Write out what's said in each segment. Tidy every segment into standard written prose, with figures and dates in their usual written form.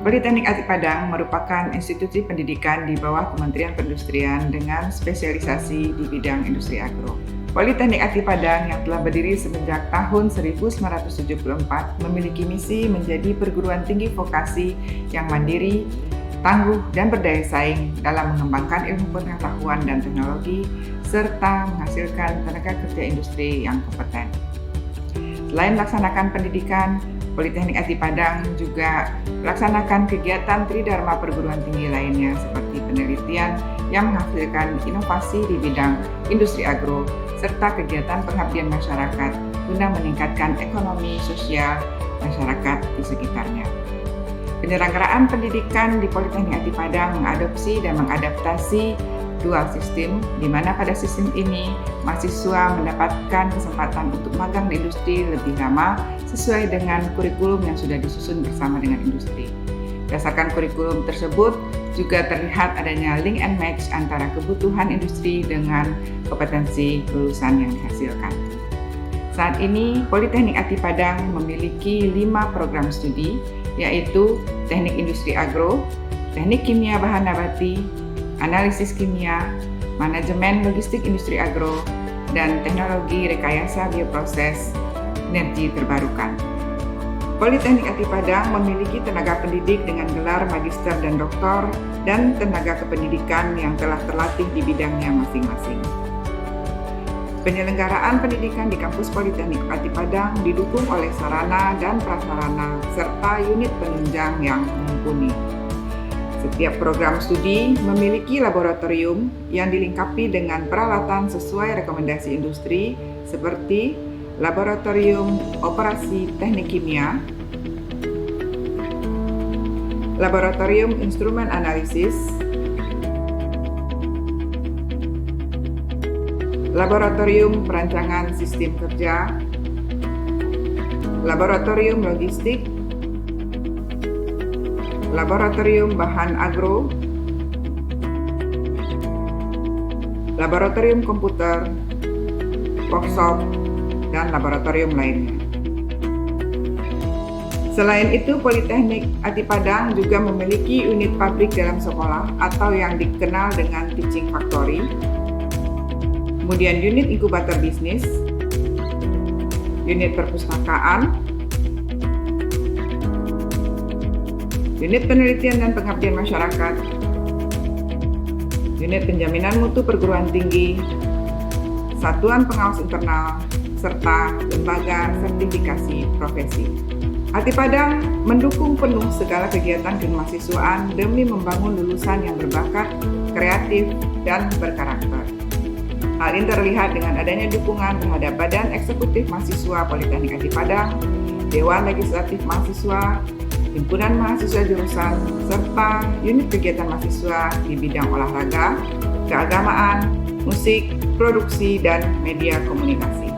Politeknik Ati Padang merupakan institusi pendidikan di bawah Kementerian Perindustrian dengan spesialisasi di bidang industri agro. Politeknik Ati Padang yang telah berdiri semenjak tahun 1974 memiliki misi menjadi perguruan tinggi vokasi yang mandiri, tangguh, dan berdaya saing dalam mengembangkan ilmu pengetahuan dan teknologi serta menghasilkan tenaga kerja industri yang kompeten. Selain melaksanakan pendidikan, Politeknik Ati Padang juga melaksanakan kegiatan tridharma perguruan tinggi lainnya seperti penelitian yang menghasilkan inovasi di bidang industri agro serta kegiatan pengabdian masyarakat guna meningkatkan ekonomi sosial masyarakat di sekitarnya. Penyelenggaraan pendidikan di Politeknik Ati Padang mengadopsi dan mengadaptasi dual sistem, di mana pada sistem ini mahasiswa mendapatkan kesempatan untuk magang di industri lebih lama sesuai dengan kurikulum yang sudah disusun bersama dengan industri. Berdasarkan kurikulum tersebut juga terlihat adanya link and match antara kebutuhan industri dengan kompetensi lulusan yang dihasilkan. Saat ini Politeknik Ati Padang memiliki 5 program studi, yaitu Teknik Industri Agro, Teknik Kimia Bahan Nabati, Analisis Kimia, Manajemen Logistik Industri Agro, dan Teknologi Rekayasa Bioproses Energi Terbarukan. Politeknik Ati Padang memiliki tenaga pendidik dengan gelar magister dan doktor dan tenaga kependidikan yang telah terlatih di bidangnya masing-masing. Penyelenggaraan pendidikan di kampus Politeknik Ati Padang didukung oleh sarana dan prasarana serta unit penunjang yang mumpuni. Setiap program studi memiliki laboratorium yang dilengkapi dengan peralatan sesuai rekomendasi industri seperti Laboratorium Operasi Teknik Kimia, Laboratorium Instrumen Analisis, Laboratorium Perancangan Sistem Kerja, Laboratorium Logistik, Laboratorium Bahan Agro, Laboratorium Komputer, workshop, dan laboratorium lainnya. Selain itu, Politeknik Ati Padang juga memiliki unit pabrik dalam sekolah atau yang dikenal dengan teaching factory, kemudian unit inkubator bisnis, unit perpustakaan, unit penelitian dan pengabdian masyarakat, unit penjaminan mutu perguruan tinggi, satuan pengawas internal, serta lembaga sertifikasi profesi. Ati Padang mendukung penuh segala kegiatan kemahasiswaan demi membangun lulusan yang berbakat, kreatif, dan berkarakter. Hal ini terlihat dengan adanya dukungan terhadap Badan Eksekutif Mahasiswa Politeknik Ati Padang, Dewan Legislatif Mahasiswa, Himpunan Mahasiswa Jurusan, serta unit kegiatan mahasiswa di bidang olahraga, keagamaan, musik, produksi, dan media komunikasi.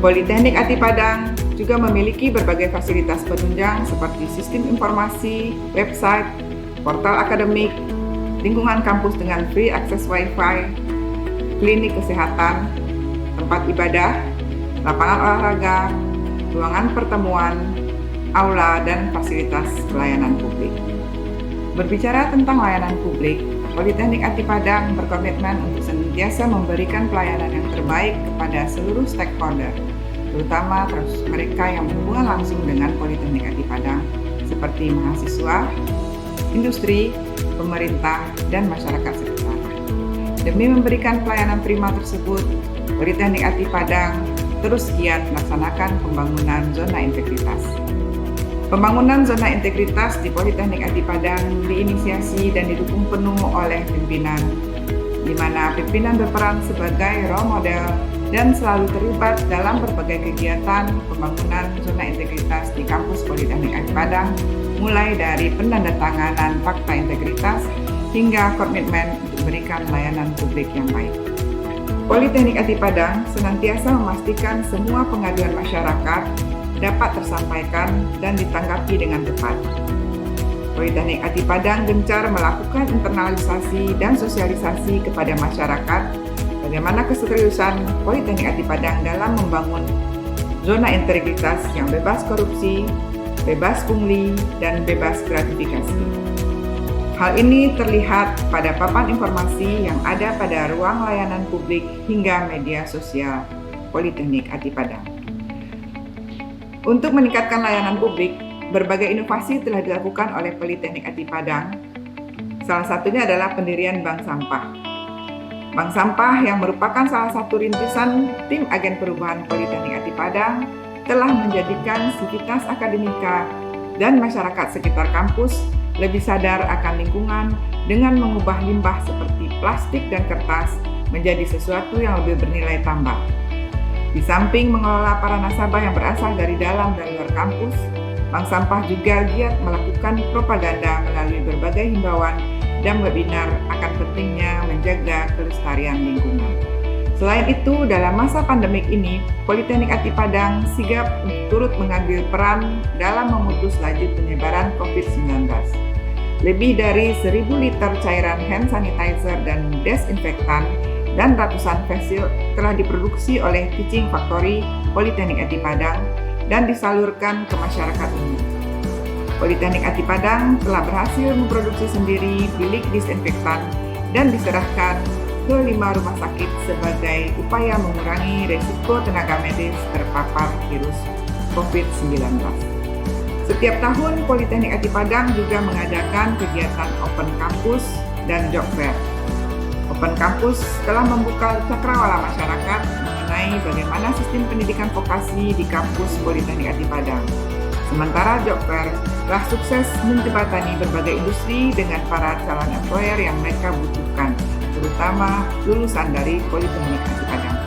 Politeknik Ati Padang juga memiliki berbagai fasilitas penunjang seperti sistem informasi, website, portal akademik, lingkungan kampus dengan free access Wi-Fi, klinik kesehatan, tempat ibadah, lapangan olahraga, ruangan pertemuan, aula, dan fasilitas pelayanan publik. Berbicara tentang layanan publik, Politeknik Ati Padang berkomitmen untuk senantiasa memberikan pelayanan yang terbaik kepada seluruh stakeholder, terutama mereka yang berhubungan langsung dengan Politeknik Ati Padang, seperti mahasiswa, industri, pemerintah, dan masyarakat sekitar. Demi memberikan pelayanan prima tersebut, Politeknik Ati Padang terus giat melaksanakan pembangunan zona integritas. Pembangunan zona integritas di Politeknik Ati Padang diinisiasi dan didukung penuh oleh pimpinan, di mana pimpinan berperan sebagai role model dan selalu terlibat dalam berbagai kegiatan pembangunan zona integritas di kampus Politeknik Ati Padang, mulai dari penandatanganan fakta integritas hingga komitmen untuk memberikan layanan publik yang baik. Politeknik Ati Padang senantiasa memastikan semua pengaduan masyarakat dapat tersampaikan dan ditanggapi dengan tepat. Politeknik Ati Padang gencar melakukan internalisasi dan sosialisasi kepada masyarakat bagaimana keseriusan Politeknik Ati Padang dalam membangun zona integritas yang bebas korupsi, bebas pungli, dan bebas gratifikasi. Hal ini terlihat pada papan informasi yang ada pada ruang layanan publik hingga media sosial Politeknik Ati Padang. Untuk meningkatkan layanan publik, berbagai inovasi telah dilakukan oleh Politeknik Ati Padang. Salah satunya adalah pendirian Bank Sampah. Bank Sampah yang merupakan salah satu rintisan tim agen perubahan Politeknik Ati Padang telah menjadikan sivitas akademika dan masyarakat sekitar kampus lebih sadar akan lingkungan dengan mengubah limbah seperti plastik dan kertas menjadi sesuatu yang lebih bernilai tambah. Di samping mengelola para nasabah yang berasal dari dalam dan luar kampus, Bank Sampah juga giat melakukan propaganda melalui berbagai himbauan dan webinar akan pentingnya menjaga kelestarian lingkungan. Selain itu, dalam masa pandemik ini, Politeknik Ati Padang sigap turut mengambil peran dalam memutus laju penyebaran COVID-19. Lebih dari 1.000 liter cairan hand sanitizer dan desinfektan dan ratusan face shield telah diproduksi oleh Teaching Factory Politeknik Ati Padang dan disalurkan ke masyarakat umum. Politeknik Ati Padang telah berhasil memproduksi sendiri bilik disinfektan dan diserahkan ke 5 rumah sakit sebagai upaya mengurangi risiko tenaga medis terpapar virus COVID-19. Setiap tahun, Politeknik Ati Padang juga mengadakan kegiatan Open Campus dan Job Fair. Open Campus telah membuka cakrawala masyarakat mengenai bagaimana sistem pendidikan vokasi di kampus Politeknik Ati Padang. Sementara Job Fair telah sukses menjembatani berbagai industri dengan para calon employer yang mereka butuhkan, terutama lulusan dari Politeknik Ati Padang.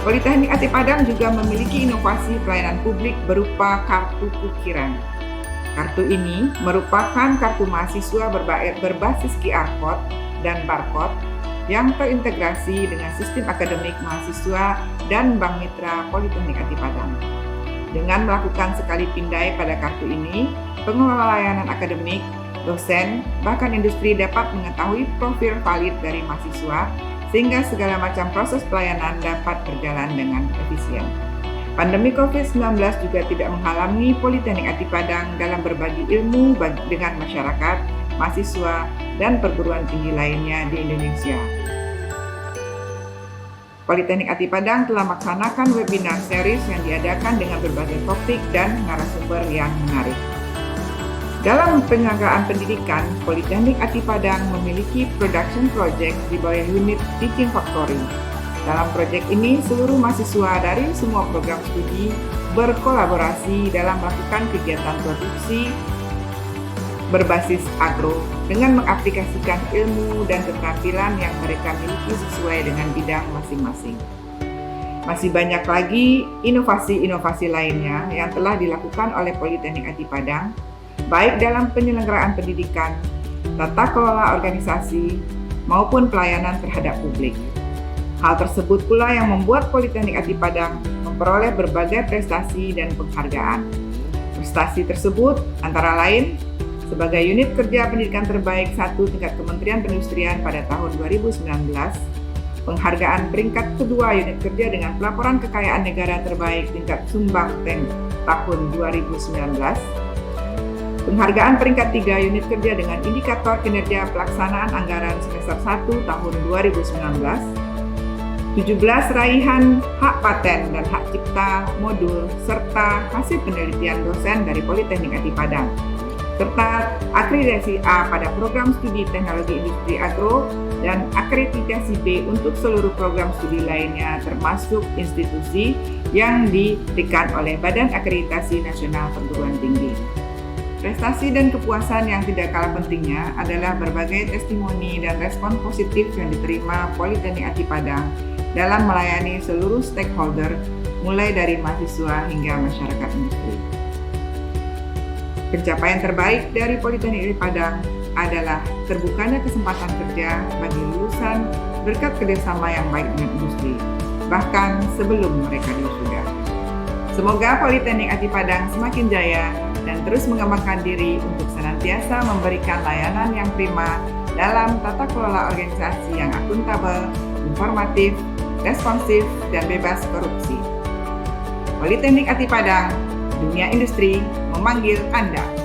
Politeknik Ati Padang juga memiliki inovasi pelayanan publik berupa kartu kukiran. Kartu ini merupakan kartu mahasiswa berbasis QR Code dan barcode yang terintegrasi dengan sistem akademik mahasiswa dan Bank Mitra Politeknik Ati Padang. Dengan melakukan sekali pindai pada kartu ini, pengelola layanan akademik, dosen, bahkan industri dapat mengetahui profil valid dari mahasiswa sehingga segala macam proses pelayanan dapat berjalan dengan efisien. Pandemi COVID-19 juga tidak menghalangi Politeknik Ati Padang dalam berbagi ilmu dengan masyarakat, mahasiswa, dan perguruan tinggi lainnya di Indonesia. Politeknik Ati Padang telah melaksanakan webinar series yang diadakan dengan berbagai topik dan narasumber yang menarik. Dalam penyelenggaraan pendidikan, Politeknik Ati Padang memiliki production project di bawah unit Teaching Factory. Dalam proyek ini, seluruh mahasiswa dari semua program studi berkolaborasi dalam melakukan kegiatan produksi berbasis agro dengan mengaplikasikan ilmu dan keterampilan yang mereka miliki sesuai dengan bidang masing-masing. Masih banyak lagi inovasi-inovasi lainnya yang telah dilakukan oleh Politeknik Ati Padang, baik dalam penyelenggaraan pendidikan, tata kelola organisasi, maupun pelayanan terhadap publik. Hal tersebut pula yang membuat Politeknik Ati Padang memperoleh berbagai prestasi dan penghargaan. Prestasi tersebut antara lain sebagai unit kerja pendidikan terbaik 1 tingkat Kementerian Perindustrian pada tahun 2019, penghargaan peringkat kedua unit kerja dengan pelaporan kekayaan negara terbaik tingkat Sumbang Teng tahun 2019, penghargaan peringkat 3 unit kerja dengan indikator kinerja pelaksanaan anggaran semester 1 tahun 2019, 17 raihan hak paten dan hak cipta modul serta hasil penelitian dosen dari Politeknik Ati Padang, serta akreditasi A pada program studi teknologi industri agro dan akreditasi B untuk seluruh program studi lainnya termasuk institusi yang diberikan oleh Badan Akreditasi Nasional Perguruan Tinggi. Prestasi dan kepuasan yang tidak kalah pentingnya adalah berbagai testimoni dan respon positif yang diterima Politeknik Ati Padang dalam melayani seluruh stakeholder, mulai dari mahasiswa hingga masyarakat industri. Pencapaian terbaik dari Politeknik Ati Padang adalah terbukanya kesempatan kerja bagi lulusan berkat kerjasama yang baik dengan industri, bahkan sebelum mereka wisuda. Semoga Politeknik Ati Padang semakin jaya dan terus mengembangkan diri untuk senantiasa memberikan layanan yang prima dalam tata kelola organisasi yang akuntabel, informatif, responsif, dan bebas korupsi. Politeknik Ati Padang, dunia industri memanggil Anda.